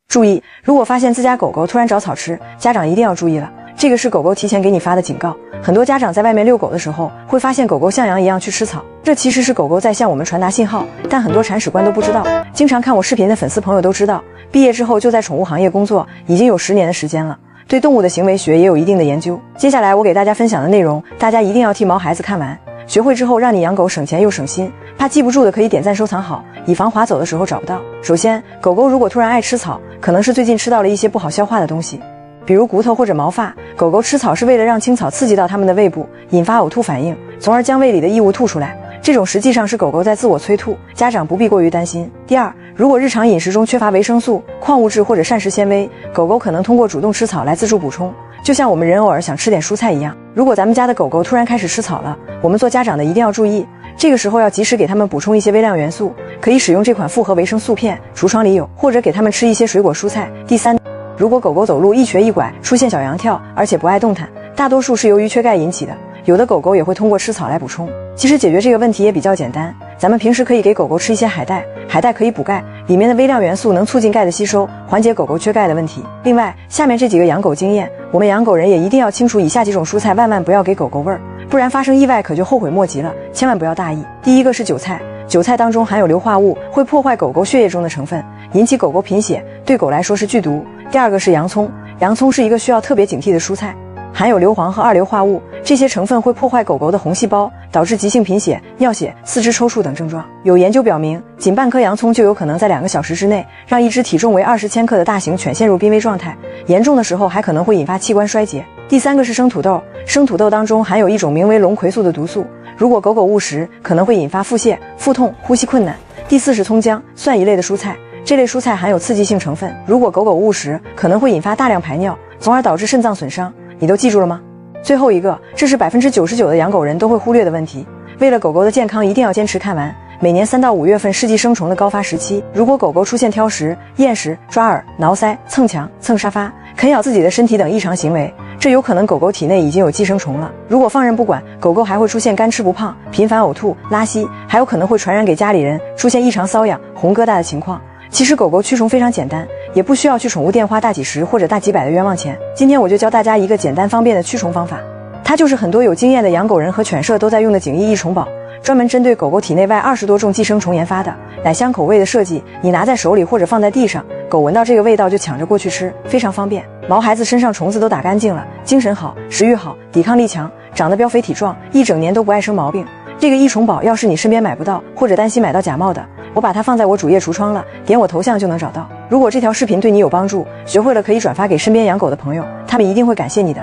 注意，如果发现自家狗狗突然找草吃，家长一定要注意了。这个是狗狗提前给你发的警告。很多家长在外面遛狗的时候，会发现狗狗像羊一样去吃草，这其实是狗狗在向我们传达信号，但很多铲屎官都不知道。经常看我视频的粉丝朋友都知道，毕业之后就在宠物行业工作，已经有10年的时间了，对动物的行为学也有一定的研究。接下来我给大家分享的内容，大家一定要替毛孩子看完，学会之后让你养狗省钱又省心。怕记不住的可以点赞收藏好，以防划走的时候找不到。首先，狗狗如果突然爱吃草，可能是最近吃到了一些不好消化的东西，比如骨头或者毛发。狗狗吃草是为了让青草刺激到它们的胃部，引发呕吐反应，从而将胃里的异物吐出来。这种实际上是狗狗在自我催吐，家长不必过于担心。第二，如果日常饮食中缺乏维生素、矿物质或者膳食纤维，狗狗可能通过主动吃草来自助补充，就像我们人偶尔想吃点蔬菜一样。如果咱们家的狗狗突然开始吃草了，我们做家长的一定要注意，这个时候要及时给它们补充一些微量元素，可以使用这款复合维生素片，橱窗里有，或者给它们吃一些水果蔬菜。第三，如果狗狗走路一瘸一拐，出现小羊跳，而且不爱动弹，大多数是由于缺钙引起的，有的狗狗也会通过吃草来补充。其实解决这个问题也比较简单，咱们平时可以给狗狗吃一些海带，海带可以补钙，里面的微量元素能促进钙的吸收，缓解狗狗缺钙的问题。另外，下面这几个养狗经验，我们养狗人也一定要清楚以下几种蔬菜万万不要给狗狗喂，不然发生意外可就后悔莫及了，千万不要大意。第一个是韭菜，韭菜当中含有硫化物，会破坏狗狗血液中的成分，引起狗狗贫血，对狗来说是剧毒。第二个是洋葱，洋葱是一个需要特别警惕的蔬菜，含有硫磺和二硫化物，这些成分会破坏狗狗的红细胞，导致急性贫血、尿血、四肢抽搐等症状。有研究表明，仅半颗洋葱就有可能在2个小时之内让一只体重为20千克的大型犬陷入濒危状态，严重的时候还可能会引发器官衰竭。第三个是生土豆，生土豆当中含有一种名为龙葵素的毒素，如果狗狗误食，可能会引发腹泻、腹痛、呼吸困难。第四是葱姜、蒜一类的蔬菜，这类蔬菜含有刺激性成分，如果狗狗误食，可能会引发大量排尿，从而导致肾脏损伤。你都记住了吗？最后一个，这是99%的养狗人都会忽略的问题，为了狗狗的健康一定要坚持看完。每年3到5月份是寄生虫的高发时期，如果狗狗出现挑食、厌食、抓耳、挠腮、蹭墙、蹭沙发、啃咬自己的身体等异常行为，这有可能狗狗体内已经有寄生虫了。如果放任不管，狗狗还会出现干吃不胖、频繁呕吐、拉稀，还有可能会传染给家里人，出现异常瘙痒、红疙瘩的情况。其实狗狗驱虫非常简单，也不需要去宠物店花大几十或者大几百的冤枉钱。今天我就教大家一个简单方便的驱虫方法，它就是很多有经验的养狗人和犬舍都在用的景逸益虫宝，专门针对狗狗体内外20多种寄生虫研发的，奶香口味的设计，你拿在手里或者放在地上，狗闻到这个味道就抢着过去吃，非常方便。毛孩子身上虫子都打干净了，精神好，食欲好，抵抗力强，长得膘肥体壮，一整年都不爱生毛病。这个益虫宝要是你身边买不到，或者担心买到假冒的，我把它放在我主页橱窗了，点我头像就能找到。如果这条视频对你有帮助，学会了可以转发给身边养狗的朋友，他们一定会感谢你的。